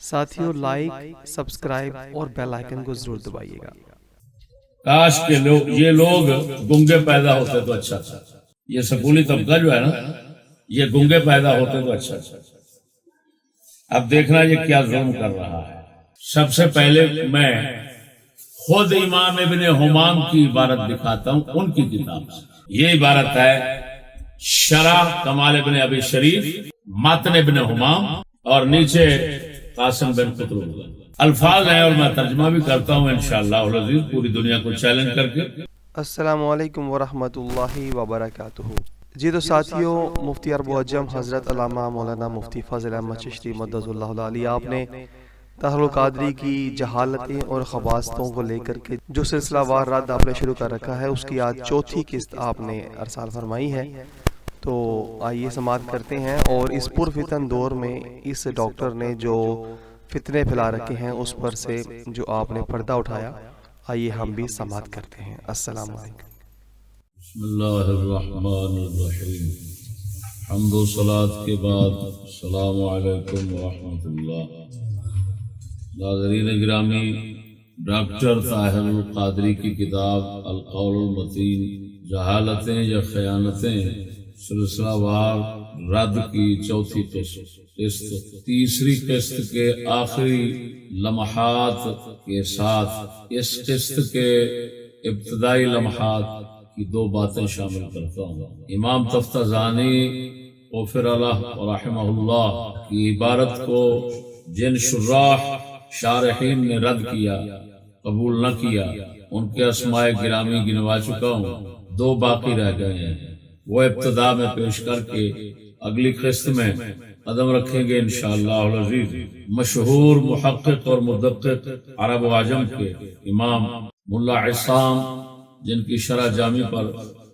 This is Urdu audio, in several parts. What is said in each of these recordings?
ساتھیوں لائک سبسکرائب اور بیل آئیکن کو ضرور دبائیے گا۔ کاش کے یہ لوگ گنگے پیدا ہوتے تو اچھا تھا۔ یہ سکولی طبقہ جو ہے نا، یہ گنگے پیدا ہوتے تو اچھا تھا۔ اب دیکھنا یہ کیا ظلم کر رہا ہے۔ سب سے پہلے میں خود امام ابن حمام کی عبارت دکھاتا ہوں ان کی کتاب سے۔ یہ عبارت ہے شرح کمال ابن ابی شریف، متن ابن حمام، اور نیچے قاسم بن قطب۔ الفاظ ہیں اور میں ترجمہ بھی کرتا ہوں انشاءاللہ العزیز پوری دنیا کو چیلنج کر کے۔ السلام علیکم ورحمۃ اللہ وبرکاتہ۔ جی تو ساتھیوں، مفتی عرب و عجم حضرت علامہ مولانا مفتی فضل احمد چشتی مدظ اللہ علیہ آپ نے طاہر القادری کی جہالتیں اور خباثتوں کو لے کر کے جو سلسلہ وار رد آپ نے شروع کر رکھا ہے، اس کی آج چوتھی قسط آپ نے ارسال فرمائی ہے۔ تو آئیے سماعت کرتے ہیں، اور اس پرفتن دور میں اس ڈاکٹر نے جو فتنے پھیلا رکھے ہیں اس پر سے جو آپ نے پردہ اٹھایا، آئیے ہم بھی سماعت کرتے ہیں۔ السلام علیکم۔ بسم اللہ الرحمن الرحیم۔ حمد و صلاۃ کے بعد السلام علیکم ورحمۃ اللہ۔ ناظرین گرامی، ڈاکٹر طاہر القادری کی کتاب القول المتین، جہالتیں یا خیانتیں، سلسلہ وار رد کی چوتھی قسط، تیسری قسط کے آخری لمحات کے ساتھ اس قسط کے ابتدائی لمحات کی دو باتیں شامل کرتا ہوں۔ امام تفتزانی غفر اللہ رحمہ اللہ کی عبارت کو جن شراح شارحین نے رد کیا، قبول نہ کیا، ان کے اسماء گرامی گنوا چکا ہوں، دو باقی رہ گئے ہیں، وہ ابتدا میں پیش کر کے اگلی قسط میں قدم رکھیں گے انشاءاللہ العزیز۔ مشہور محقق اور مدقق عرب و عجم کے امام ملا عصام، جن کی شرح جامی پر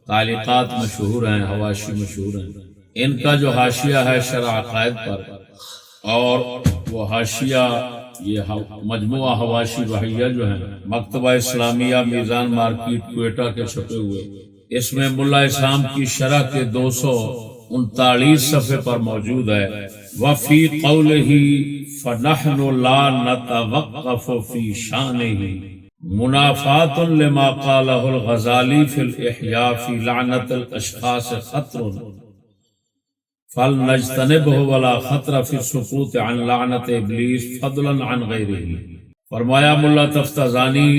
تعلیقات مشہور ہیں، حواشی مشہور ہیں، ان کا جو حاشیہ ہے شرح عقائد پر، اور وہ حاشیہ یہ مجموعہ حواشی وحیہ جو ہیں مکتبہ اسلامیہ میزان مارکیٹ کوئٹہ کے چھپے ہوئے، اس میں ملا اسلام کی شرح کے 239 صفحے پر موجود ہے۔ وفی قولہ فنحن لا نتوقف فی شانہ منافات لما قالہ الغزالی فی الاحیاء فی لعنت الاشخاص خطر فلنجتنبہ ولا خطر فی السقوط عن لعنت ابلیس فضلا عن غیرہ۔ فرمایا ملا تفتزانی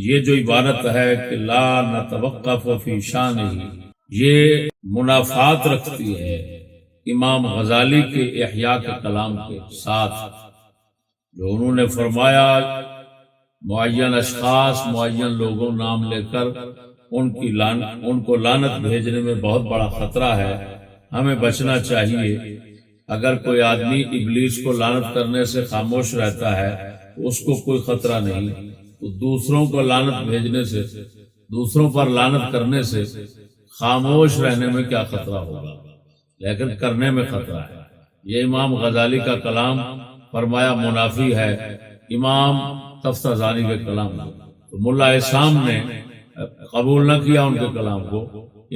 یہ جو عبارت ہے کہ لا نتوقف فی شانہ، یہ منافات رکھتی ہے امام غزالی کے احیاء کے کلام کے ساتھ، جو انہوں نے فرمایا معین اشخاص، معین لوگوں نام لے کر ان کو لعنت بھیجنے میں بہت بڑا خطرہ ہے، ہمیں بچنا چاہیے۔ اگر کوئی آدمی ابلیس کو لعنت کرنے سے خاموش رہتا ہے تو اس کو کوئی خطرہ نہیں، تو دوسروں کو لعنت بھیجنے سے، دوسروں پر لعنت کرنے سے خاموش رہنے میں کیا خطرہ ہوگا، لیکن کرنے میں خطرہ ہے۔ یہ امام غزالی کا کلام فرمایا منافی ہے امام تفتزانی کے کلام کو، تو ملا اسلام نے قبول نہ کیا ان کے کلام کو۔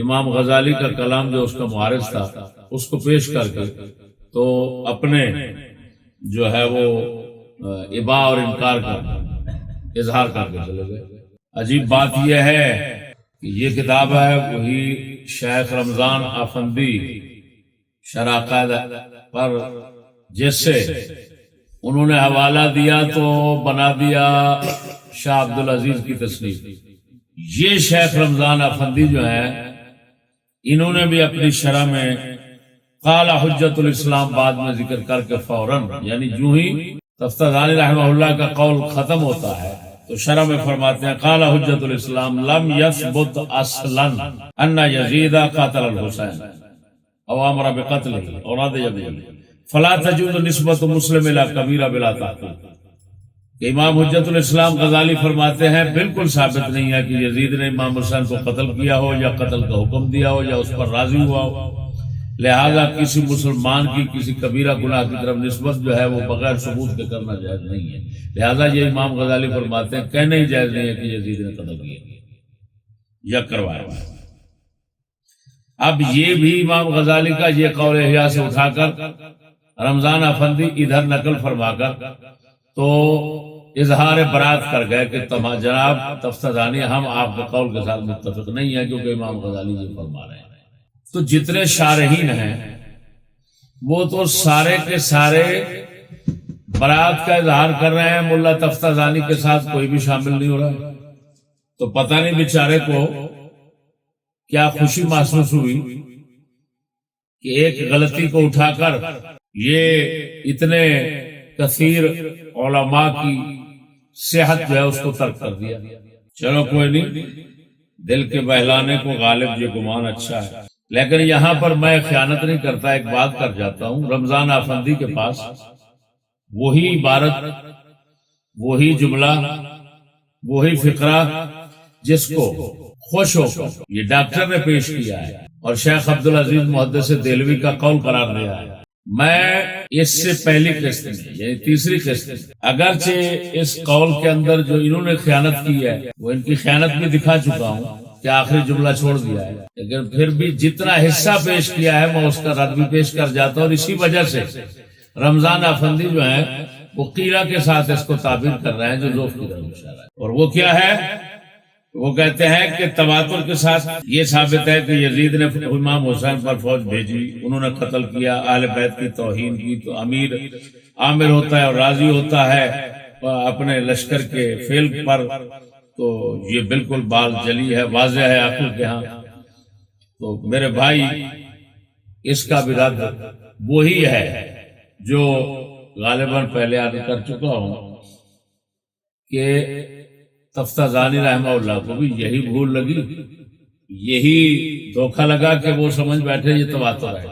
امام غزالی کا کلام جو اس کا معارض تھا اس کو پیش کر کے تو اپنے جو ہے وہ اباء اور انکار کا اظہار کر کے چلے گئے۔ عجیب بات یہ ہے کہ یہ کتاب ہے وہی شیخ رمضان آفندی شرح عقائد پر، جس سے انہوں نے حوالہ دیا تو بنا دیا شاہ عبدالعزیز کی تصنیف۔ یہ شیخ رمضان آفندی جو ہے، انہوں نے بھی اپنی شرح میں قال حجت الاسلام بعد میں ذکر کر کے فوراً، یعنی جو ہی تفتزانی رحمہ اللہ کا قول ختم ہوتا ہے تو شرح میں فرماتے ہیں قال حجت الاسلام لم يثبت اصلا ان یزید قاتل الحسین او امر بقتلہ اوراد یزید فلا تجوز نسبت مسلم الى کبیرہ بلا تحقیق۔ کہ امام حجت الاسلام غزالی فرماتے ہیں بالکل ثابت نہیں ہے کہ یزید نے امام حسین کو قتل کیا ہو یا قتل کا حکم دیا ہو یا اس پر راضی ہوا ہو، لہذا کسی مسلمان کی کسی کبیرہ گناہ کی طرف نسبت جو ہے وہ بغیر ثبوت کے کرنا جائز نہیں ہے۔ لہذا یہ امام غزالی فرماتے ہیں کہنا ہی جائز نہیں ہے کہ یزید نے قتل کیا یا کروایا۔ اب یہ بھی امام غزالی کا یہ قول احیاء سے اٹھا کر رمضان افندی ادھر نقل فرما کر تو اظہار برات کر گئے کہ جناب تفتزانی ہم آپ کے قول کے ساتھ متفق نہیں ہیں کیونکہ امام غزالی یہ فرما رہے ہیں۔ تو جتنے شارحین ہیں وہ تو سارے کے سارے برات کا اظہار کر رہے ہیں، ملا تفتزانی کے ساتھ کوئی بھی شامل نہیں ہو رہا ہے۔ تو پتہ نہیں بیچارے کو کیا خوشی محسوس ہوئی کہ ایک غلطی کو اٹھا کر یہ اتنے کثیر علماء کی صحت جو ہے اس کو ترک کر دیا۔ چلو کوئی نہیں، دل کے بہلانے کو غالب یہ گمان اچھا ہے، لیکن یہاں پر میں خیانت نہیں کرتا، ایک بات کر جاتا ہوں۔ رمضان افندی کے پاس وہی عبارت، وہی جملہ، وہی فقرہ جس کو خوش ہو کر یہ ڈاکٹر نے پیش کیا ہے اور شیخ عبدالعزیز محدث دہلوی کا قول قرار دیا ہے، میں اس سے پہلی قسط میں یعنی تیسری قسط اگرچہ اس قول کے اندر جو انہوں نے خیانت کی ہے وہ ان کی خیانت بھی دکھا چکا ہوں کہ آخری جملہ چھوڑ دیا ہے، لیکن پھر بھی جتنا حصہ پیش کیا ہے میں اس کا رد بھی پیش کر جاتا ہوں، اور اسی وجہ سے رمضان افندی جو ہیں وہ قیرہ کے ساتھ اس کو تعبیر کر رہے ہیں جو ذوف کی طرف اشارہ ہے۔ اور وہ کیا ہے؟ وہ کہتے ہیں کہ تواتر کے ساتھ یہ ثابت ہے کہ یزید نے امام حسین پر فوج بھیجی، انہوں نے قتل کیا، اہل بیت کی توہین کی، تو امیر عامر ہوتا ہے اور راضی ہوتا ہے اپنے لشکر کے فعل پر، تو یہ بالکل بال جلی ہے، واضح ہے عقل کے ہاں۔ تو میرے بھائی اس کا بھی رد وہی ہے جو غالباً پہلے عرض کر چکا ہوں کہ تفتزانی رحمہ اللہ کو بھی یہی بھول لگی، یہی دھوکہ لگا کہ وہ سمجھ بیٹھے یہ تواتر ہے،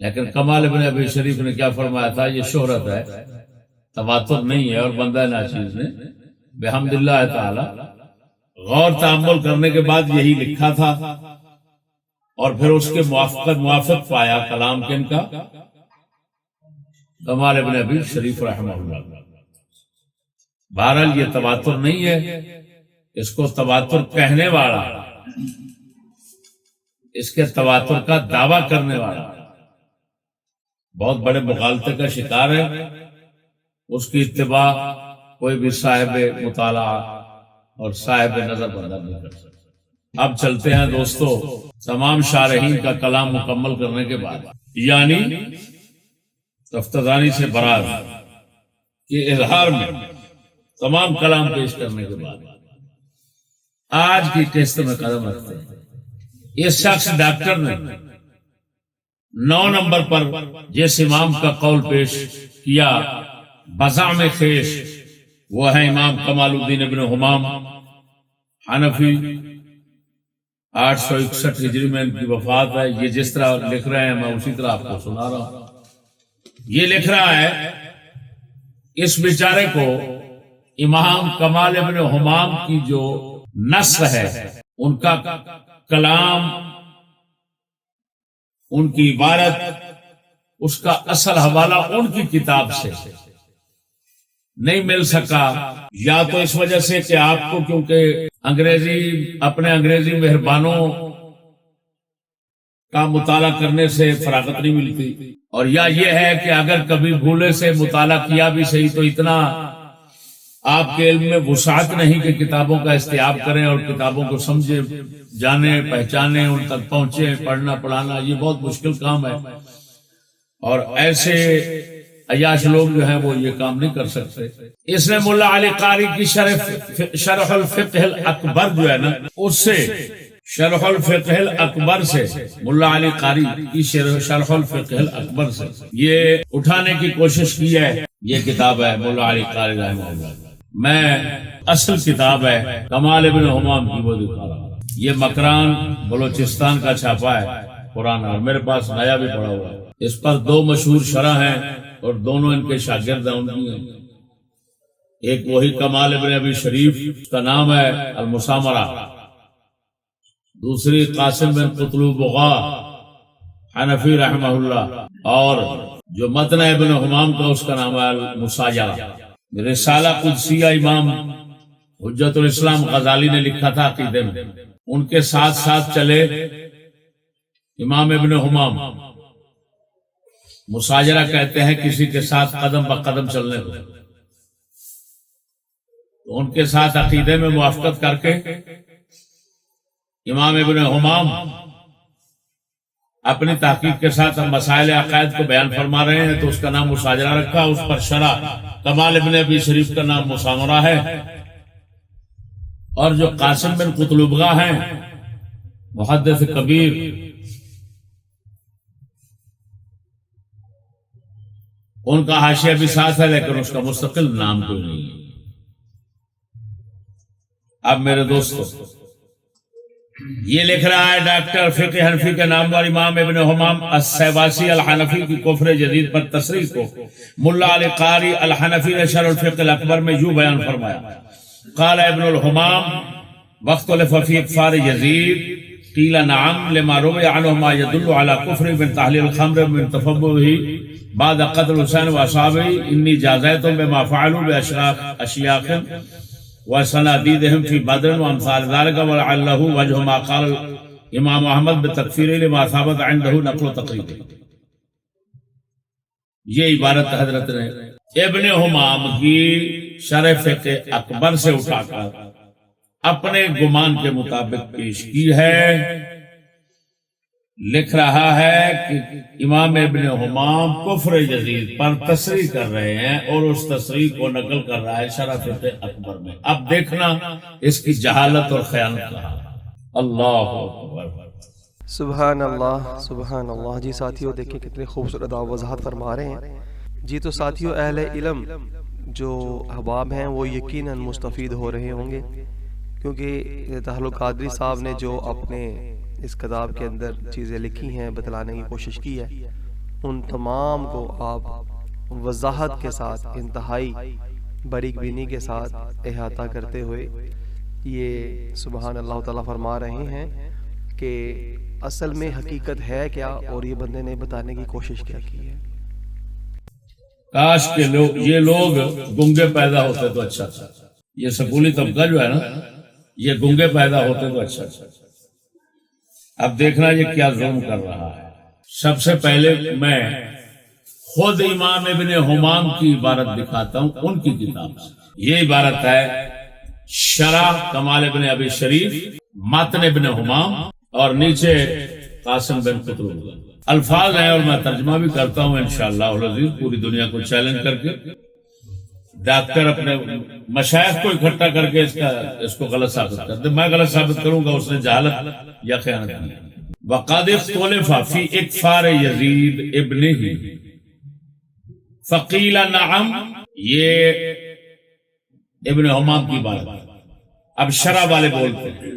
لیکن کمال ابن ابی شریف نے کیا فرمایا تھا؟ یہ شہرت ہے، تواتر نہیں ہے۔ اور بندہ ناچیز نے بحمد اللہ تعالی غور تأمل کرنے کے بعد یہی لکھا تھا، اور پھر اس کے موافق پایا کلام کن کا؟ کمال ابن ابی شریف رحمہ اللہ۔ بہرحال یہ تواتر نہیں ہے، اس کو تواتر کہنے والا، اس کے تواتر کا دعویٰ کرنے والا بہت بڑے مغالطے کا شکار ہے، اس کی اتباع کوئی بھی صاحب مطالعہ اور صاحب نظر بردار نہیں کر سکتا۔ اب چلتے ہیں دوستو تمام شارحین کا کلام مکمل کرنے کے بعد، یعنی تفتزانی سے برات کے اظہار میں تمام کلام پیش کرنے کے بعد آج کی قسط میں قدم رکھتے ہیں۔ اس شخص ڈاکٹر نے 9 نمبر پر جس امام کا قول پیش کیا بزعم خیش، وہ ہے امام کمال الدین ابن حمام حنفی، 861 ہجری میں ان کی وفات ہے۔ یہ جس طرح لکھ رہے ہیں میں اسی طرح آپ کو سنا رہا ہوں۔ یہ لکھ رہا ہے اس بیچارے کو امام کمال ابن حمام کی جو نص ہے، ان کا کلام، ان کی عبارت، اس کا اصل حوالہ ان کی کتاب سے نہیں مل سکا، یا تو اس وجہ سے کہ آپ کو کیونکہ اپنے انگریزی مہربانوں کا مطالعہ کرنے سے فراغت نہیں ملتی، اور یا یہ ہے کہ اگر کبھی بھولے سے مطالعہ کیا بھی صحیح تو اتنا آپ کے علم میں وسعت نہیں کہ کتابوں کا استیاب کریں اور کتابوں کو سمجھے، جانے، پہچانے، ان تک پہنچے، پڑھنا پڑھانا یہ بہت مشکل کام ہے، اور ایسے عیاش لوگ جو ہیں وہ یہ کام نہیں کر سکتے۔ اس نے ملا علی قاری کی شرح الفقہ الاکبر جو ہے نا، اس سے شرح الفقہ الاکبر سے، ملا علی قاری کی شرح الفقہ الاکبر سے یہ اٹھانے کی کوشش کی ہے۔ یہ کتاب ہے ملا علی قاری رحمہ اللہ، میں اصل کتاب ہے کمال ابن حمام کی وہ دکھا رہا ہوں۔ یہ مکران بلوچستان کا چھاپا ہے قرآن، اور میرے پاس نیا بھی پڑا ہوا ہے۔ اس پر 2 مشہور شرح ہیں اور دونوں ان کے شاگرد ہیں، ان کی ہیں۔ ایک وہی کمال ابن ابی شریف، اس کا نام ہے المسامرہ، دوسری قاسم بن قطلو بغا حنفی رحمہ اللہ، اور جو متن ابن حمام کا اس کا نام ہے المساجرہ۔ رسالہ قدسیہ امام حجت الاسلام غزالی نے لکھا تھا عقیدے میں، ان کے ساتھ ساتھ چلے امام ابن حمام، مساجرہ کہتے ہیں کسی کے ساتھ قدم بقدم چلنے کو. تو ان کے ساتھ عقیدے میں موافقت کر کے امام ابن حمام اپنی تحقیق کے ساتھ ہم مسائل عقائد کو بیان فرما رہے ہیں. تو اس کا نام مساجرہ رکھا. اس پر شرح کمال ابن ابی شریف کا نام مسامرہ ہے. اور جو قاسم بن قطلبغہ ہیں محدث کبیر، ان کا حاشیہ بھی ساتھ ہے لیکن اس کا مستقل نام کوئی نہیں ہے. اب میرے دوستو، یہ لکھ رہا ہے ڈاکٹر فقہ حنفی کے نام والے امام ابن حمام السیواسی الحنفی کی کفر جدید پر تصریح کو ملا علی قاری الحنفی نے شرح الفقہ الاکبر میں یوں بیان فرمایا: قال ابن الحمام واختلف فی اکفار یزید قیل نعم لما روی عنہ ما يدل على کفر من تحلیل الخمر من تفبه بعد قتل حسین واصحابہ انی جازیت بما فعلوا باشیاخ وسنادیدہم فی بدر وامثال ذلك ولعلہ وجہ ما قال امام احمد بتکفیر لما ثابت عنده نقل و تقریر. یہ عبارت حضرت نے ابن حمام کی شرح فقہ اکبر سے اٹھا کر اپنے گمان کے مطابق پیش کی ہے. لکھ رہا ہے کہ امام ابن حمام کفر یزید پر تصریح کر رہے ہیں اور اس تصریح کو نقل کر رہا ہے شرح فقہ اکبر میں. اب دیکھنا اس کی جہالت اور خیانت کا. اللہ اکبر، سبحان اللہ سبحان اللہ. جی ساتھیوں دیکھیں کتنے خوبصورت وضاحت فرما رہے ہیں. جی تو ساتھیوں اہل علم جو احباب ہیں وہ یقیناً مستفید ہو رہے ہوں گے، کیونکہ طاہر القادری صاحب نے جو اپنے اس کتاب کے اندر چیزیں لکھی ہیں بتلانے کی کوشش کی ہے، ان تمام کو آپ وضاحت کے ساتھ انتہائی باریک بینی کے ساتھ احاطہ کرتے ہوئے یہ سبحان اللہ تعالیٰ فرما رہے ہیں کہ اصل میں حقیقت ہے کیا اور یہ بندے نے بتانے کی کوشش کیا کی ہے. کاش کے یہ لوگ گنگے پیدا ہوتے تو اچھا تھا. یہ سکولی طبقہ جو ہے نا، یہ گنگے پیدا ہوتے تو اچھا تھا. اب دیکھنا یہ کیا ظلم کر رہا ہے. سب سے پہلے میں خود امام ابن حمام کی عبارت دکھاتا ہوں ان کی کتاب سے. یہ عبارت ہے شرح کمال ابن ابی شریف متن ابن حمام اور نیچے قاسم بن قطلبغہ. الفاظ ہیں اور میں ترجمہ بھی کرتا ہوں انشاءاللہ العزیز پوری دنیا کو چیلنج کر کے. ڈاکٹر اپنے مشائخ کو اکٹھا کر کے اس کو غلط ثابت کر دے. میں غلط ثابت کروں گا اس نے جہالت یا خیانت کی. وقد اختلف فی اکفار یزید ابنہ فقیل نعم. یہ ابن حمام کی بات ہے. اب شرح والے بولتے ہیں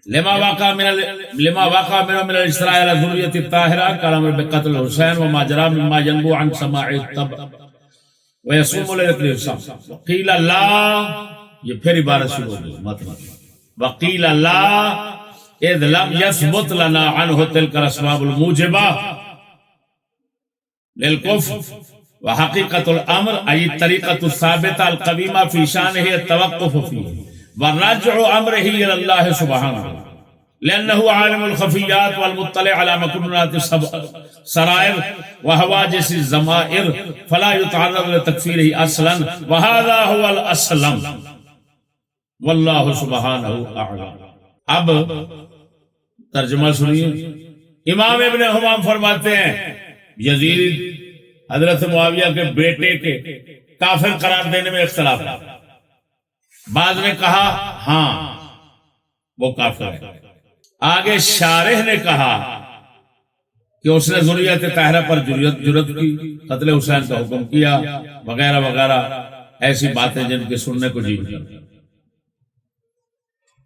لما واقع من من الاسراء على ذریۃ الطاہرہ کلام بقتل حسین وما جرى مما ينبو عن سماع الطبع ويصوم لذكر الشمس وقيل لا. یہ پھر عبارت شروع ہوگی مطلب وقيل لا اذ لم يثبت لنا عنه تلك الاسباب الموجبه للكفر وحقيقة الامر اي الطريقة الثابتة القويمة في شانه التوقف فيه والرجع امره الى الله سبحانه لانه عالم الخفيات والمطلع على مكنونات السرائر وحواجز الضمائر فلا يتعرض لتكفيره اصلا وهذا هو الاسلم والله سبحانه اعلم. اب ترجمہ سنیے. امام ابن حمام فرماتے ہیں یزید حضرت معاویہ کے بیٹے کے کافر قرار دینے میں اختلاف ہے. بعض نے کہا ہاں وہ کافر ہے. آگے شارح نے کہا کہ اس نے ذریت طاہرہ پر جرت کی، قتل حسین کا حکم کیا وغیرہ وغیرہ ایسی باتیں جن کے سننے کو جی نہیں.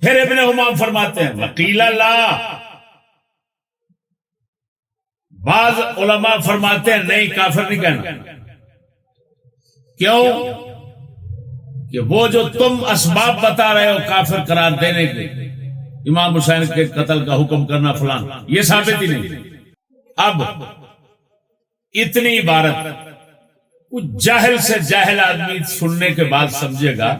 پھر ابن حمام فرماتے ہیں وقیل لا. بعض علماء فرماتے ہیں نہیں کافر نہیں کہنا. کیوں؟ کہ وہ جو تم اسباب بتا رہے ہو کافر قرار دینے کے، امام حسین کے قتل کا حکم کرنا فلان، یہ ثابت ہی نہیں. اب اتنی عبارت کچھ جاہل سے جاہل آدمی سننے کے بعد سمجھے گا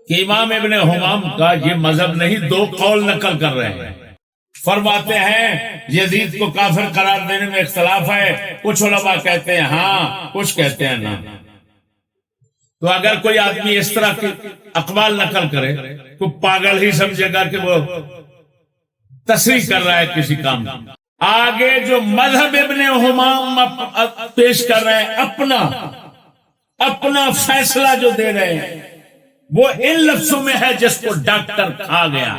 کہ امام ابن حمام کا یہ مذہب نہیں، دو قول نقل کر رہے ہیں. فرماتے ہیں یزید کو کافر قرار دینے میں اختلاف ہے، کچھ علماء کہتے ہیں ہاں، کچھ کہتے ہیں نہ۔ تو اگر کوئی آدمی اس طرح کے اقوال نقل کرے تو پاگل ہی سمجھے گا کہ وہ تصریح کر رہا ہے کسی کام کی۔ آگے جو مذہب ابن حمام پیش کر رہے ہیں، اپنا فیصلہ جو دے رہے ہیں، وہ ان لفظوں میں ہے جس کو ڈاکٹر کھا گیا۔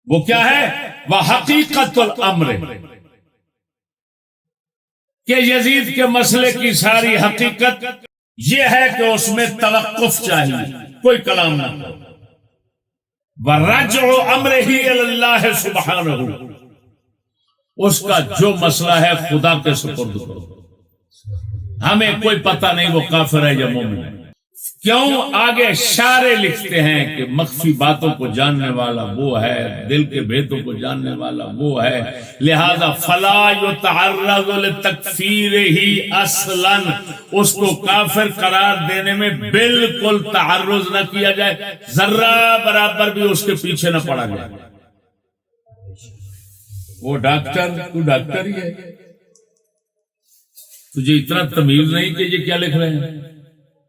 وہ کیا ہے؟ وہ حقیقت الامر، کہ یزید کے مسئلے کی ساری حقیقت یہ ہے کہ اس میں توقف چاہیے، کوئی کلام نہ کرو۔ وَرَجْعُ أَمْرِهِ إِلَى اللَّهِ سُبْحَانَهُ، اس کا جو مسئلہ ہے خدا کے سپرد کرو، ہمیں کوئی پتہ نہیں وہ کافر ہے یا مومن ہے۔ کیوں؟ آگے شارع لکھتے ہیں کہ مخفی باتوں کو جاننے والا وہ ہے، دل کے بھیدوں کو جاننے والا وہ ہے، لہذا فلا یتعرض لتکفیرہ اصلا، اس کو کافر قرار دینے میں بالکل تعرض نہ کیا جائے، ذرہ برابر بھی اس کے پیچھے نہ پڑا جائے۔ وہ ڈاکٹر، تو ڈاکٹر ہی ہے، تجھے اتنا تمیز نہیں کہ یہ کیا لکھ رہے ہیں،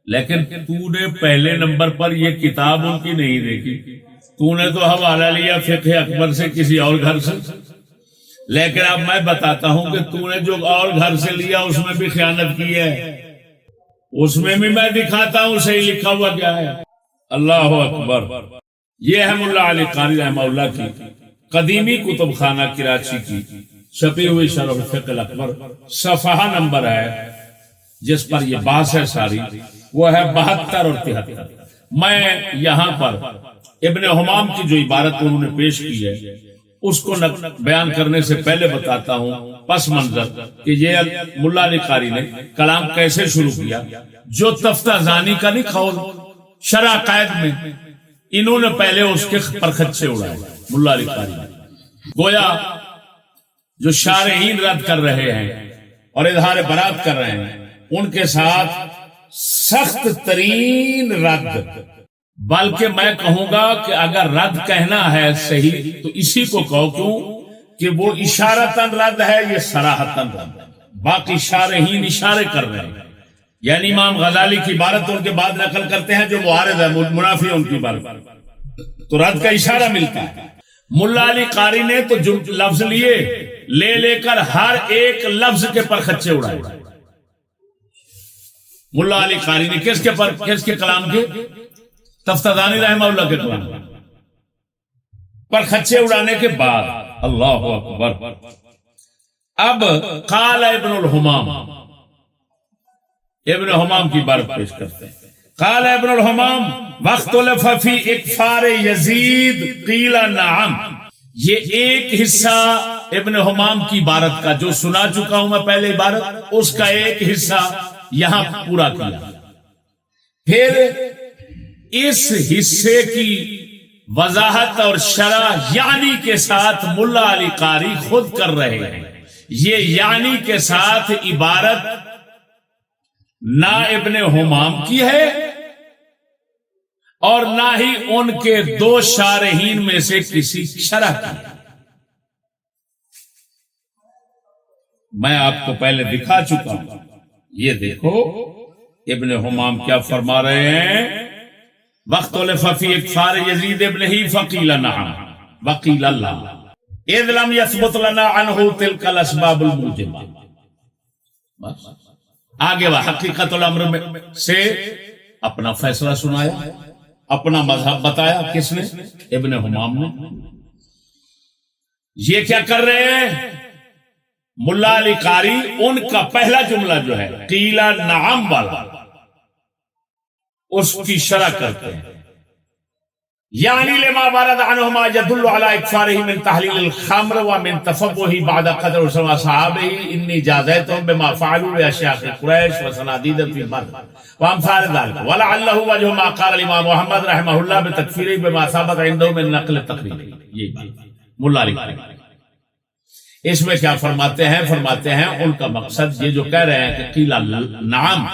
لیکن تو نے پہلے نمبر پر یہ کتاب ان کی نہیں دیکھی، تو نے تو حوالہ لیا فقہ اکبر سے کسی اور گھر سے، لیکن اب میں بتاتا ہوں کہ تو نے جو اور گھر سے لیا اس میں بھی خیانت کی ہے، اس میں بھی میں دکھاتا ہوں صحیح لکھا ہوا کیا ہے۔ اللہ اکبر۔ یہ ہے ملا علی قاری رحمہ اللہ کی قدیمی کتب خانہ کراچی کی چھپی ہوئی شرح فقہ الاکبر، صفحہ نمبر ہے جس پر یہ بحث ہے ساری، وہ ہے 72 اور 73۔ میں یہاں پر ابن حمام کی جو عبارت انہوں نے پیش کی ہے اس کو بیان کرنے سے پہلے بتاتا ہوں پس منظر کہ یہ ملا علی قاری نے کلام کیسے شروع کیا۔ جو تفتہ زانی کا نہیں کھول شرع قائد میں، انہوں نے پہلے اس کے پرخچے اڑائے ملا علی قاری نے، گویا جو شارحین رد کر رہے ہیں اور اظہار برات کر رہے ہیں ان کے ساتھ سخت ترین رد، بلکہ میں کہوں گا کہ اگر رد کہنا ہے صحیح تو اسی کو کہو، کیوں کہ وہ اشارتاً رد ہے، یہ صراحتاً رد ہے، باقی شارحین اشارے کر رہے ہیں، یعنی امام غزالی کی عبارت ان کے بعد نقل کرتے ہیں جو معارض ہے، منافی ان کی عبارت، تو رد کا اشارہ ملتا ہے۔ ملا علی قاری نے تو جو لفظ لیے لے کر ہر ایک لفظ کے پر خچے اڑائے۔ ملا علی قاری نے کس کے کلام کے؟ تفتزانی رحمہ اللہ کے کلام پر خچے اڑانے کے بعد، اللہ اکبر۔ اب قال ابن الحمام، ابن حمام کی بات پیش کرتے ہیں۔ قال ابن الحمام واختلف فی اکفار یزید قیل نعم، یہ ایک حصہ ابن حمام کی عبارت کا جو سنا چکا ہوں میں پہلے عبارت، اس کا ایک حصہ یہاں پورا کیا، پھر اس حصے کی وضاحت اور شرح یعنی کے ساتھ ملا علی قاری خود کر رہے ہیں۔ یہ یعنی کے ساتھ عبارت نہ ابن حمام کی ہے اور نہ ہی ان کے دو شارحین میں سے کسی شرح کی ہے۔ میں آپ کو پہلے دکھا چکا ہوں، یہ دیکھو ابن حمام کیا فرما رہے ہیں۔ واختلف فی اکفار یزید ابن ہی فقیل نعم وقیل اللہ اذ لم یثبت لنا عنہ تلک الاسباب الموجبہ۔ آگے وہ حقیقت الامر میں سے اپنا فیصلہ سنایا، اپنا مذہب بتایا، کس نے؟ ابن حمام نے۔ یہ کیا کر رہے ہیں؟ ملا علی قاری ان کا پہلا جملہ جو ہے قیل نعم والا، اس کی شرح کرتے ہیں۔ یعنی لما ورد عنہما يدل على اکفارہ من تحلیل الخمر ومن تفقہ بعد قدر سما صحابہ انی جازیتهم بما فعلوا لاشیاخ قریش وصنادید فی البر وامثال ذلك ولعلہ وجہ ما قال الامام محمد رحمہ اللہ بتکفیرہ بما ثبت عنده من نقل التقریر۔ یہ بات ملا علی قاری اس میں کیا فرماتے ہیں؟ فرماتے ہیں ان کا مقصد یہ جو کہہ رہے ہیں کہ قیل نعم،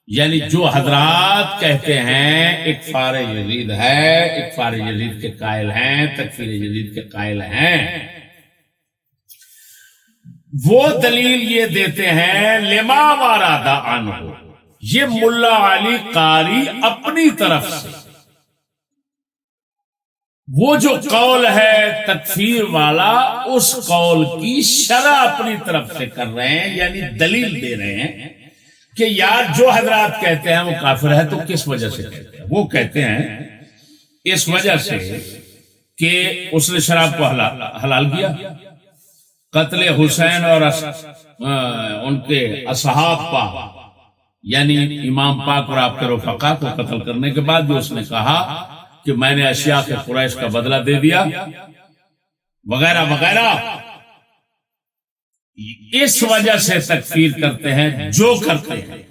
یعنی جو حضرات کہتے ہیں اکفار یزید ہے، اکفار یزید کے قائل ہیں، تکفیر یزید کے قائل ہیں، وہ دلیل یہ دیتے ہیں لما ورد عنہ، یہ ملا علی قاری اپنی طرف سے وہ جو قول ہے تکفیر والا، اس قول کی شرح اپنی طرف سے کر رہے ہیں، یعنی دلیل دے رہے ہیں کہ یار جو حضرات کہتے ہیں وہ کافر ہے، تو کس وجہ سے کہتے ہیں؟ وہ کہتے ہیں اس وجہ سے کہ اس نے شراب کو حلال کیا، قتل حسین اور ان کے اصحاب پاک، یعنی امام پاک اور آپ کے رفقا کو قتل کرنے کے بعد بھی اس نے کہا کہ میں نے اشیاء کے قریش کا بدلہ دے دیا وغیرہ وغیرہ، اس وجہ سے تکفیر کرتے ہیں جو کرتے ہیں۔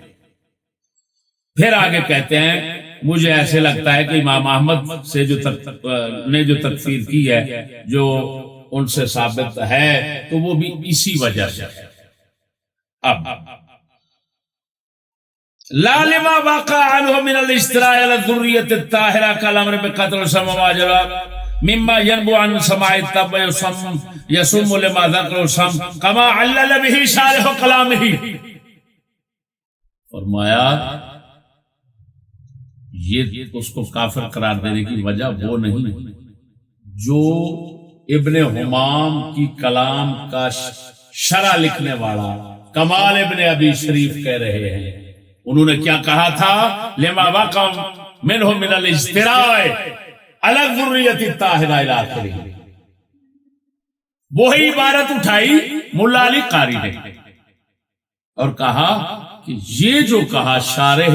پھر آگے کہتے ہیں مجھے ایسے لگتا ہے کہ امام احمد سے جو تکفیر کی ہے، جو ان سے ثابت ہے، تو وہ بھی اسی وجہ سے ہے۔ اب لا لما واقع عنه من الاجتراء على الذرية الطاهرة كالامر بقتل وسم واجرا مما ينبع عن سماع التب يسم لما ذكر وسم كما علل به شارح كلامه۔ فرمایا یہ اس کو کافر قرار دینے کی وجہ وہ نہیں جو ابن حمام کی کلام کا شرح لکھنے والا کمال ابن ابی شریف کہہ رہے ہیں۔ انہوں نے کیا کہا تھا؟ لما واقع منہ من الاجتراء علی الذریۃ الطاہرہ الی آخرہ، وہی عبارت اٹھائی ملا علی قاری نے اور کہا کہ یہ جو کہا شارح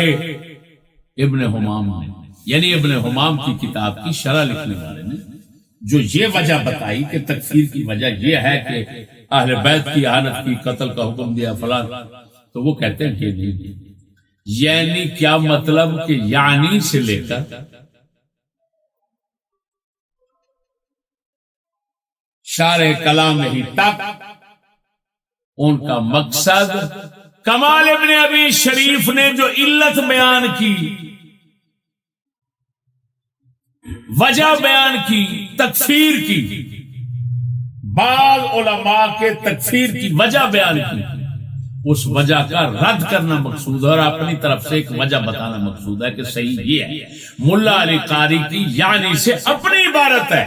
ابن حمام نے، یعنی ابن حمام کی کتاب کی شرح لکھنے والے نے جو یہ وجہ بتائی کہ تکفیر کی وجہ یہ ہے کہ اہل بیت کی اہانت کی، قتل کا حکم دیا فلاں، تو وہ کہتے ہیں کہ نہیں، یعنی کیا مطلب کہ یعنی سے لے کر شارح کلام ہی تک ان کا مقصد کمال ابن ابی شریف نے جو علت بیان کی، وجہ بیان کی تکفیر کی، بعض علماء کے تکفیر کی وجہ بیان کی، اس وجہ کا رد کرنا مقصود ہے اور اپنی طرف سے ایک وجہ بتانا مقصود ہے کہ صحیح یہ ہے۔ ملا علی قاری کی یعنی سے اپنی عبارت ہے،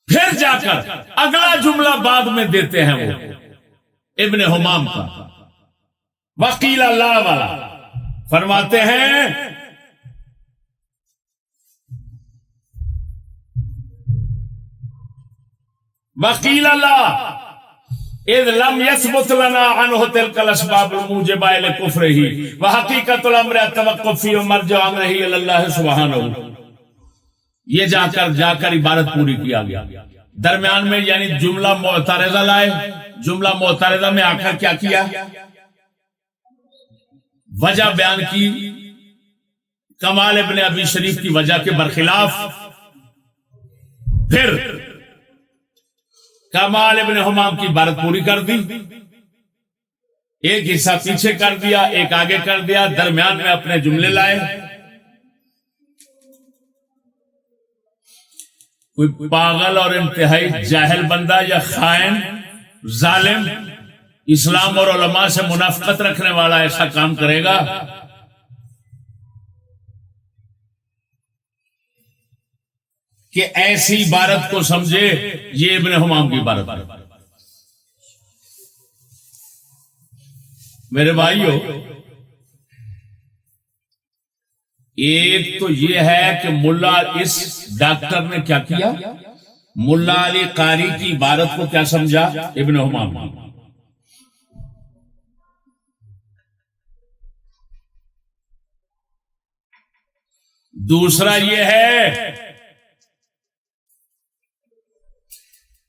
پھر جا کر اگلا جملہ بعد میں دیتے ہیں وہ ابن حمام کا، وکیل اللہ والا، فرماتے ہیں وکیل اللہ اذ لم يثبت لنا عنه تلك الاسباب الموجبه لكفره وحقیقت الامر التوقف فی مرجع امره الى اللہ سبحانہ۔ یہ جا کر عبارت پوری کیا گیا، درمیان میں یعنی جملہ معترضہ لائے، جملہ معترضہ میں آ کر کیا کیا؟ وجہ بیان کی کمال ابن ابی شریف کی وجہ کے برخلاف، پھر کمال ابن حمام کی عبارت پوری کر دی، ایک حصہ پیچھے کر دیا، ایک آگے کر دیا، درمیان میں اپنے جملے لائے۔ کوئی پاگل اور انتہائی جاہل بندہ یا خائن ظالم اسلام اور علماء سے منافقت رکھنے والا ایسا کام کرے گا؟ کہ ایسی عبارت کو سمجھے یہ ابن حمام کی عبارت ہے۔ میرے بھائیو، ایک تو یہ ہے کہ ملا اس ڈاکٹر نے کیا کیا، ملا علی قاری کی عبارت کو کیا سمجھا؟ ابن حمام کی۔ دوسرا یہ ہے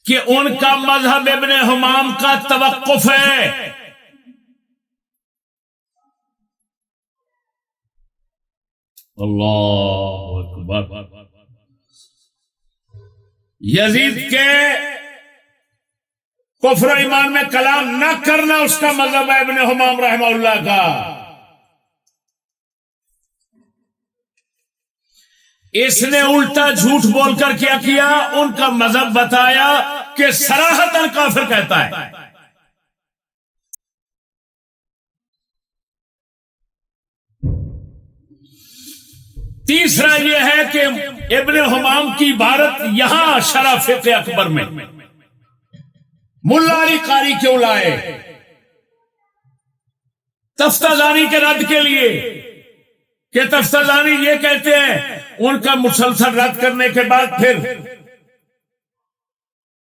کہ ان کا مذہب ابن حمام کا توقف ہے، اللہ اکبر۔ یزید کے کفر و ایمان میں کلام نہ کرنا اس کا مذہب ہے ابن حمام رحمہ اللہ کا. اس نے الٹا جھوٹ بول کر کیا کیا؟ ان کا مذہب بتایا کہ صراحتاً کافر کہتا ہے. تیسرا یہ ہے کہ ابن حمام کی عبارت یہاں شرح فقہ اکبر میں ملا علی قاری کیوں لائے؟ تفتازانی کے رد کے لیے کہ تفتازانی یہ کہتے ہیں، ان کا مسلسل رد کرنے کے بعد پھر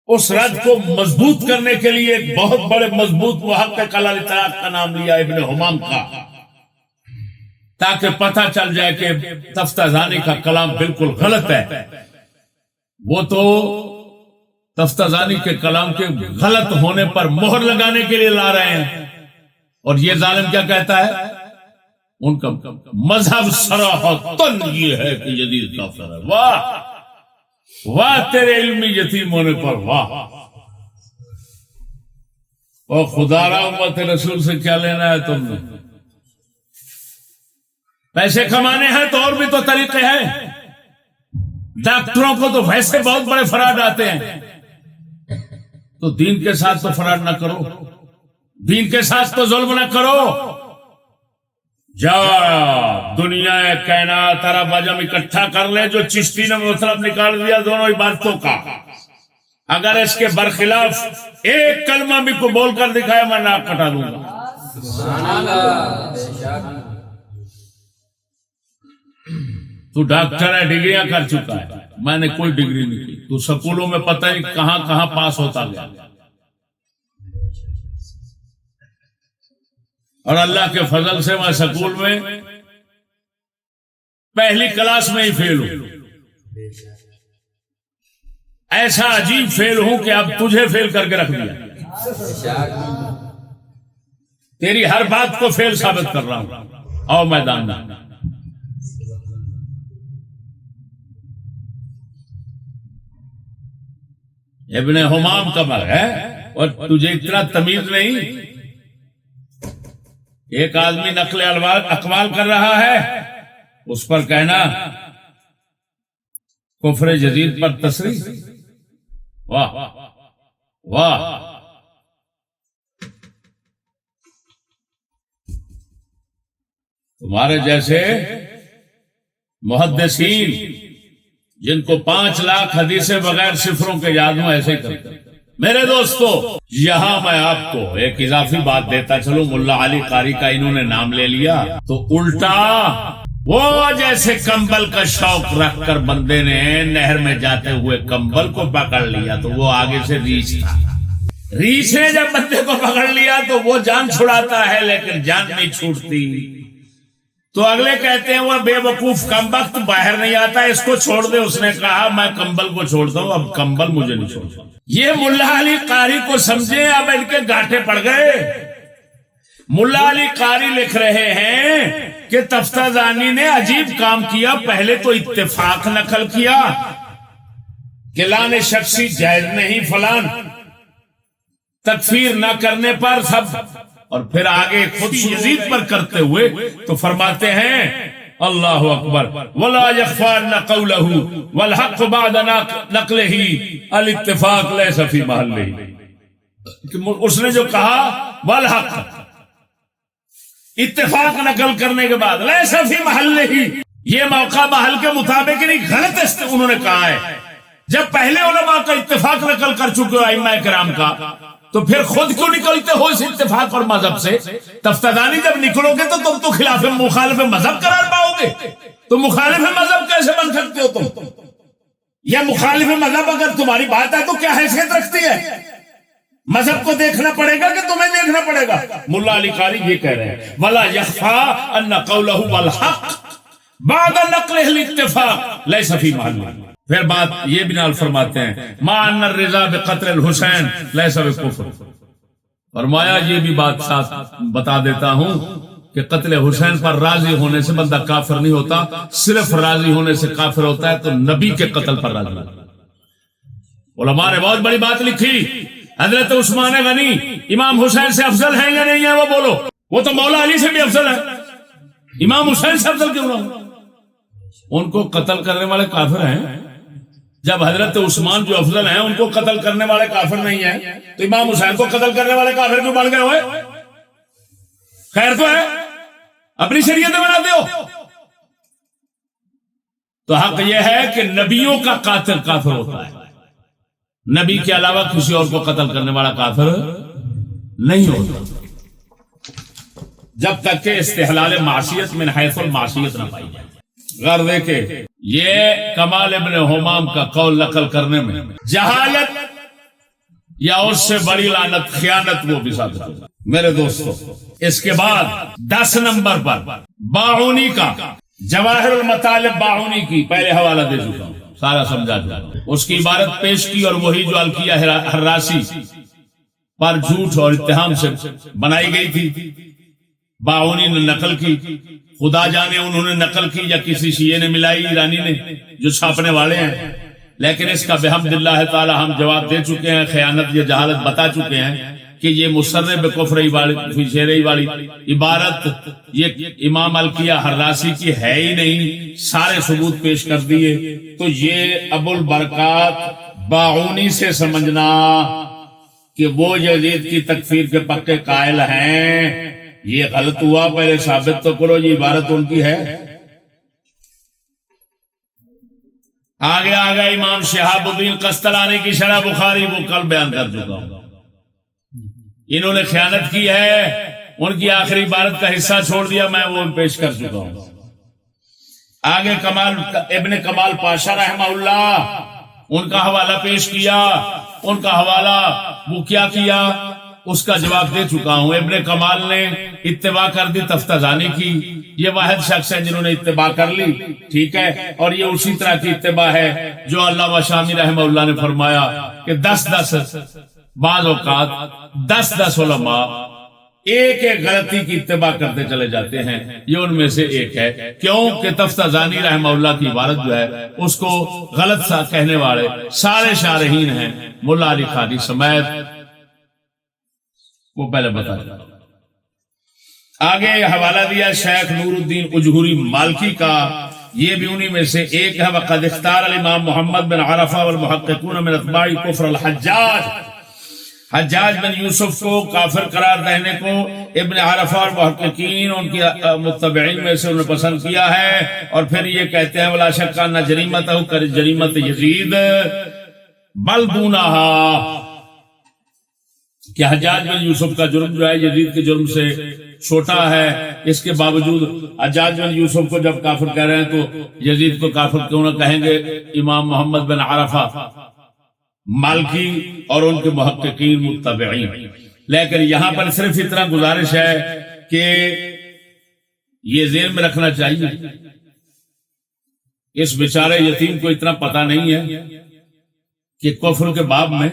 اس رد کو مضبوط کرنے کے لیے ایک بہت بڑے مضبوط محقق علی الاطلاق کا نام لیا ابن حمام کا، تاکہ پتہ چل جائے کہ تفتازانی کا کلام بالکل غلط ہے. وہ تو تفتازانی کے کلام کے غلط ہونے پر مہر لگانے کے لیے لا رہے ہیں، اور یہ ظالم کیا کہتا ہے؟ ان کا مذہب صراحتاً یہ ہے کہ یزید کافر ہے. واہ واہ تیرے علمی یتیم ہونے پر واہ. اور خدا را امت رسول سے کیا لینا ہے تم نے؟ پیسے کمانے ہیں تو اور بھی تو طریقے ہیں. ڈاکٹروں کو تو ویسے بہت بڑے فراڈ آتے ہیں، تو دین کے ساتھ تو فراڈ نہ کرو، دین کے ساتھ تو ظلم نہ کرو. جا دنیا کائنات عرب عجم اکٹھا کر لے، جو چشتی نے مطلب نکال دیا دونوں عبادتوں کا، اگر اس کے برخلاف ایک کلمہ بھی کو بول کر دکھایا میں ناک کٹا دوں گا. سبحان اللہ. تو ڈاکٹر ہے، ڈگریاں کر چکا ہے، میں نے کوئی ڈگری نہیں کی. تو سکولوں میں پتہ نہیں کہاں کہاں پاس ہوتا گیا، اور اللہ کے فضل سے میں سکول میں پہلی کلاس میں ہی فیل ہوں. ایسا عجیب فیل ہوں کہ اب تجھے فیل کر کے رکھ دیا، تیری ہر بات کو فیل ثابت کر رہا ہوں. آؤ میدان میں. ابن حمام کا مر ہے اور تجھے اتنا تمیز نہیں. ایک آدمی نقل اقوال کر رہا ہے، اس پر کہنا کفر جدید پر تصریح. واہ واہ. تمہارے جیسے محدثین جن کو 5 لاکھ حدیثیں بغیر صفروں کے یاد ہوں ایسے ہی کرتے ہیں. میرے دوستو، یہاں میں آپ کو ایک اضافی بات دیتا چلوں. ملا علی قاری کا انہوں نے نام لے لیا تو الٹا وہ جیسے کمبل کا شوق رکھ کر بندے نے نہر میں جاتے ہوئے کمبل کو پکڑ لیا تو وہ آگے سے ریچھ تھا. ریچھ نے جب بندے کو پکڑ لیا تو وہ جان چھڑاتا ہے لیکن جان نہیں چھوٹتی. تو اگلے کہتے ہیں وہ بے وقوف کمبخت باہر نہیں آتا، اس کو چھوڑ دے. اس نے کہا میں کمبل کو چھوڑتا ہوں، اب کمبل مجھے نہیں چھوڑتا. یہ ملا علی قاری کو سمجھے، اب ان کے گاٹھے پڑ گئے. ملا علی قاری لکھ رہے ہیں کہ تفتازانی نے عجیب کام کیا. پہلے تو اتفاق نقل کیا کہ لان شخصی جائز نہیں فلان، تکفیر نہ کرنے پر سب، اور پھر آگے خود یزید پر کرتے ہوئے تو فرماتے ہیں اللہ اکبر ولا يخفى ان قوله والحق بعد نقله الاتفاق ليس في محله. اس نے جو کہا والحق، اتفاق نقل کرنے کے بعد ليس في محله، یہ موقع محل کے مطابق نہیں، غلط انہوں نے کہا ہے. جب پہلے علماء کا اتفاق نقل کر چکے ہو ائمہ کرام کا، تو پھر خود کیوں نکلتے ہو اس اتفاق اور مذہب سے؟ تفتازانی جب نکلو گے تو تم تو خلاف مخالف مذہب قرار پاؤ گے. تو مخالف مذہب کیسے بن سکتے ہو تم؟ یا مخالف مذہب اگر تمہاری بات ہے تو کیا حیثیت رکھتی ہے؟ مذہب کو دیکھنا پڑے گا کہ تمہیں دیکھنا پڑے گا؟ ملا علی قاری یہ کہہ رہے ہیں ولا يخفى ان قوله والحق بعد نقله الاتفاق ليس في محله. پھر بات یہ بھی نال فرماتے ہیں ما ان الرضا بقتل الحسین لیس بکفر. فرمایا یہ بھی بات ساتھ بتا دیتا ہوں کہ قتل حسین پر راضی ہونے سے بندہ کافر نہیں ہوتا، صرف راضی ہونے سے کافر ہوتا ہے تو نبی کے قتل پر راضی ہوتا ہے. علماء نے بہت بڑی بات لکھی، حضرت عثمان غنی امام حسین سے افضل ہیں یا نہیں ہیں؟ وہ بولو. وہ تو مولا علی سے بھی افضل ہے، امام حسین سے افضل کیوں نہ ہو؟ ان کو قتل کرنے والے کافر ہیں. جب حضرت عثمان جو افضل ہیں ان کو قتل کرنے والے کافر نہیں ہیں، تو امام حسین کو قتل کرنے والے کافر کیوں بن گئے ہوئے؟ خیر تو ہے، اپنی شریعت میں بناتے ہو. تو حق یہ ہے کہ نبیوں کا قاتل کافر ہوتا ہے، نبی کے علاوہ کسی اور کو قتل کرنے والا کافر نہیں ہوتا، جب تک کہ استحلال معصیت من حیث المعصیت نہ پائی جائے. غور دیکھے، یہ کمال ابن حمام کا قول نقل کرنے میں جہالت یا اس سے بڑی لعنت خیانت وہ بھی ثابت ہوگا. میرے دوستو، اس کے بعد 10 نمبر پر باعونی کا جواہر المطالب باعونی کی پہلے حوالہ دے چکا ہوں، سارا سمجھا چکا ہوں. اس کی عبارت پیش کی اور وہی جو القیہ حراسی پر جھوٹ اور اتہام سے بنائی گئی تھی باعونی نے نقل کی. خدا جانے انہوں نے نقل کی یا کسی شیعہ نے ملائی، ایرانی نے جو چھاپنے والے ہیں. لیکن اس کا بحمد اللہ تعالی ہم جواب دے چکے ہیں، خیانت یا جہالت بتا چکے ہیں کہ یہ مصرح بکفر فی شعرہی والی عبارت یہ امام القیہ حراسی کی ہے ہی نہیں، سارے ثبوت پیش کر دیے. تو یہ ابو البرکات باعونی سے سمجھنا کہ وہ یزید کی تکفیر کے پکے قائل ہیں، یہ غلط ہوا. پہلے ثابت تو کرو یہ عبارت ان کی ہے. آگے آگے امام شہاب الدین قسطلانی کی شرح بخاری وہ کل بیان کر چکا ہوں. انہوں نے خیانت کی ہے، ان کی آخری عبارت کا حصہ چھوڑ دیا، میں وہ پیش کر چکا ہوں. آگے ابن کمال پاشا رحمہ اللہ ان کا حوالہ پیش کیا. ان کا حوالہ وہ کیا اس کا جواب دے چکا ہوں. ابن کمال نے اتباع کر دی تفتزانی کی، یہ واحد شخص ہے جنہوں نے اتباع کر لی، ٹھیک ہے. اور یہ اسی طرح کی اتباع ہے جو علامہ شامی رحمہ اللہ نے فرمایا کہ 10 بعض اوقات 10 علماء ایک ایک غلطی کی اتباع کرتے چلے جاتے ہیں. یہ ان میں سے ایک ہے. کیوں کہ تفتزانی رحمہ اللہ کی عبارت جو ہے اس کو غلط سا کہنے والے سارے شارحین ہیں، ملا علی خانی سمیت. وہ پہلے بتا دیا. آگے حوالہ دیا شیخ نور الدین اجہوری مالکی کا، یہ بھی انہی میں سے ایک ہے. وقد اختار الامام محمد بن عرفہ والمحققون من اتباع کفر الحجاج، حجاج بن یوسف کو کافر قرار دینے کو ابن عرفہ اور محققین ان کی متبعین میں سے انہوں نے پسند کیا ہے. اور پھر یہ کہتے ہیں ولا شک ان جریمتہ کجریمت یزید بل دونہا، کہ حجاج بن یوسف کا جرم جو ہے یزید کے جرم سے چھوٹا ہے. اس کے باوجود حجاج بن یوسف کو جب کافر کہہ رہے ہیں تو یزید کو کافر کیوں نہ کہیں گے؟ امام محمد بن عرفہ مالکی اور ان کے محققین متبعین. لیکن یہاں پر صرف اتنا گزارش ہے کہ یہ ذہن میں رکھنا چاہیے اس بیچارے یتیم کو اتنا پتہ نہیں ہے کہ کفر کے باب میں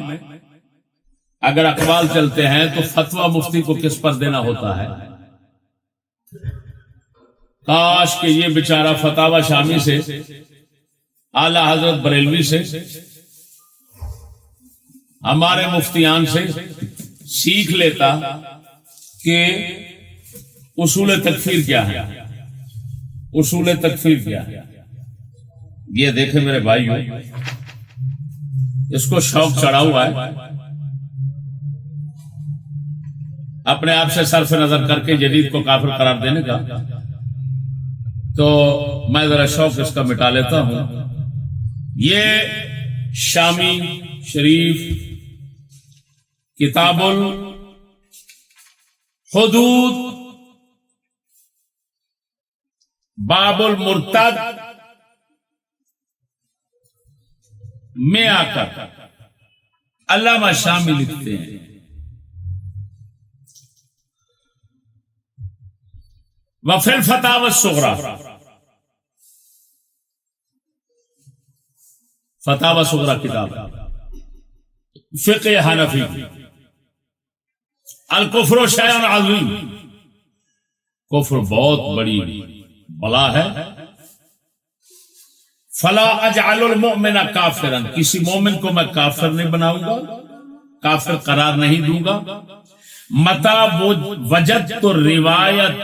اگر اقوال چلتے ہیں تو فتویٰ مفتی کو کس پر دینا ہوتا ہے. کاش کہ یہ بیچارہ فتاوی شامی سے، اعلی حضرت بریلوی سے، ہمارے مفتیان سے سیکھ لیتا کہ اصول تکفیر کیا ہے. اصول تکفیر کیا ہے یہ دیکھیں میرے بھائیو، اس کو شوق چڑھا ہوا ہے اپنے آپ سے صرف نظر کر کے جدید کو کافر قرار دینے کا. تو میں ذرا شوق اس کا مٹا لیتا ہوں. یہ شامی شریف کتاب الحدود باب المرتد میں آ کر علامہ شامی لکھتے ہیں وفی الفتاوی الصغری، فتاوی صغری کتاب فقہ حنفی، الکفر شیء عظیم، کفر بہت بڑی بلا ہے. فلا اجعل المؤمن کافرا، کسی مومن کو میں کافر نہیں بناؤں گا. کافر قرار نہیں دوں گا متا وجدت روایت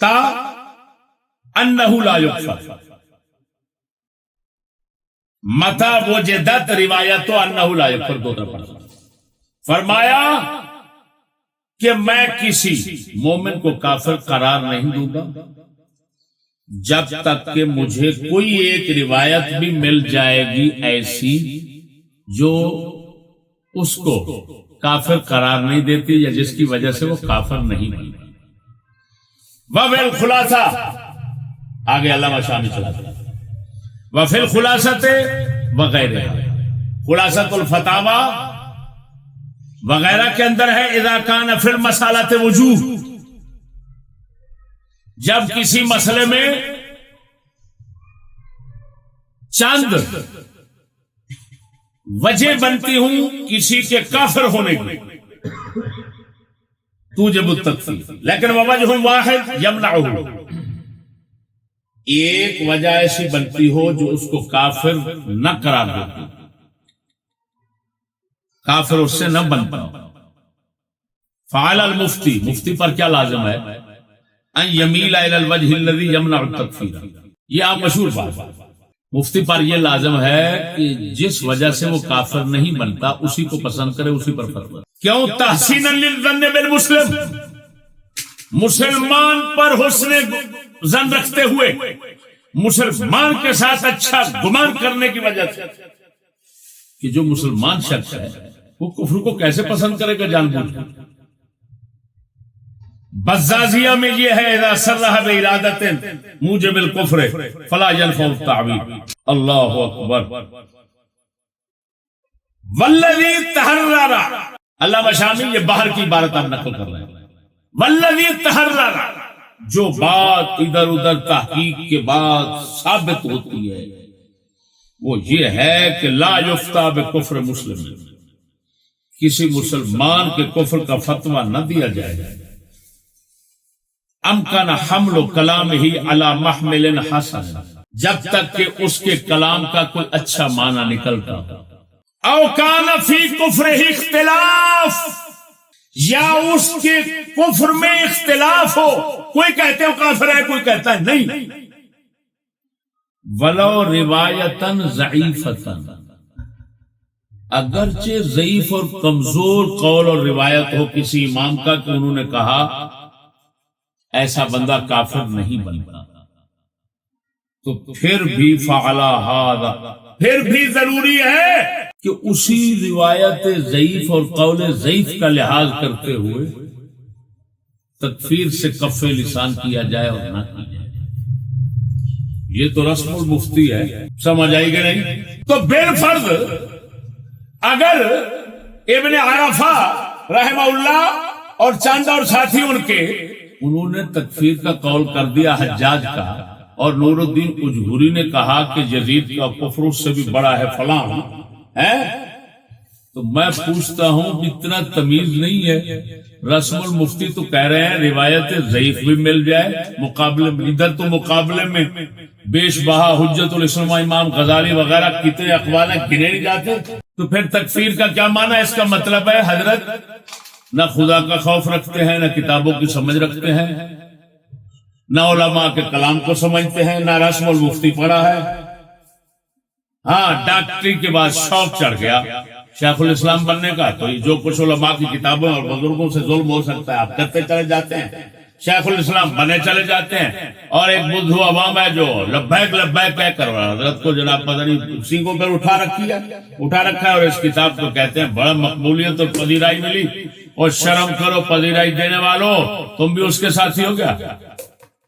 تا انہ لا یکفر متا وجدت روایت انہ لا یکفر دو طرف پڑھا فرمایا کہ میں کسی مومن کو کافر قرار نہیں دوں گا جب تک کہ مجھے کوئی ایک روایت بھی مل جائے گی ایسی جو اس کو کافر قرار نہیں دیتی یا جس کی وجہ سے وہ کافر نہیں بنتا. وفی الخلاصہ آگے علامہ شامی چلاتا وفی الخلاصۃ وغیرہ خلاصۃ الفتاوی وغیرہ کے اندر ہے اذا کان فی المسالۃ وجوہ جب کسی مسئلے میں چند وجہ بنتی ہوں کسی کے کافر ہونے کی توجب التکفیر لیکن وجہ واحد یمنعہ ایک وجہ ایسی بنتی ہو جو اس کو کافر نہ قرار دیتی کافر اس سے نہ بنتا فعل المفتی مفتی پر کیا لازم ہے ان یمیل الی الوجہ الذی یمنع التکفیر یہ آپ مشہور بات مفتی پر یہ لازم ہے کہ جس وجہ سے وہ کافر نہیں بنتا اسی کو پسند کرے اسی پر فتویٰ کیوں تحسینا للظن بالمسلم مسلمان پر حسن ظن رکھتے ہوئے مسلمان کے ساتھ اچھا گمان کرنے کی وجہ سے کہ جو مسلمان شخص ہے وہ کفر کو کیسے پسند کرے گا جان بوجھ کر بزازیہ میں یہ ہے اذا صرح بارادۃ موجب الکفر فلا ينفع التعویل اللہ اکبر والذی تحرر علامہ شامی یہ باہر کی عبارت آپ نقل کر رہے ہیں والذی تحرر جو بات ادھر ادھر تحقیق کے بعد ثابت ہوتی ہے وہ یہ ہے کہ لا یفتیٰ بکفر مسلم کسی مسلمان کے کفر کا فتویٰ نہ دیا جائے امکان حمل کلام ہی علی محمل حسن جب تک کہ اس کے کلام کا کوئی اچھا معنی نکلتا او کان فی کفر ہی اختلاف یا اس کے کفر میں اختلاف ہو کوئی کہتے ہو کافر ہے کوئی کہتا ہے نہیں ولو روایتاً ضعیفتاً اگرچہ ضعیف اور کمزور قول اور روایت ہو کسی امام کا کہ انہوں نے کہا ایسا بندہ کافر نہیں بنتا تو پھر بھی فعلا ھذا پھر بھی ضروری ہے کہ اسی روایت ضعیف اور قول ضعیف کا لحاظ کرتے ہوئے تکفیر سے کف لسان کیا جائے اور نہ کیا جائے یہ تو رسم المفتی ہے سمجھ آئی کہ نہیں تو بالفرض اگر ابن عرفہ رحمہ اللہ اور چند اور ساتھی ان کے انہوں نے تکفیر کا قول کر دیا حجاج کا اور نور الدین اجہوری نے کہا کہ یزید کا کفر اس سے بھی بڑا ہے فلاں ہے تو میں پوچھتا ہوں اتنا تمیز نہیں ہے رسم المفتی تو کہہ رہے ہیں روایت ضعیف بھی مل جائے مقابلے میں ادھر تو مقابلے میں بیش بہا حجت الاسلام امام غزالی وغیرہ کتنے اقوال ہیں گنے نہیں جاتے تو پھر تکفیر کا کیا معنی ہے اس کا مطلب ہے حضرت نہ خدا کا خوف رکھتے ہیں نہ کتابوں کی سمجھ رکھتے ہیں نہ علماء کے کلام کو سمجھتے ہیں نہ رسم المفتی پڑھا ہے ہاں ڈاکٹری کے بعد شوق چڑھ گیا شیخ الاسلام بننے کا تو جو کچھ علماء کی کتابوں اور بزرگوں سے ظلم ہو سکتا ہے آپ کرتے چلے جاتے ہیں شیخ الاسلام بنے چلے جاتے ہیں اور ایک بدھو عوام ہے جو لبیک لبیک کہہ کر حضرت کو جناب پتہ نہیں سینگوں پر اٹھا رکھا ہے اور اس کتاب کو کہتے ہیں بڑا مقبولیت اور پذیرائی ملی اور شرم کرو پذیرائی دینے والوں تم بھی اس کے ساتھی ہو گیا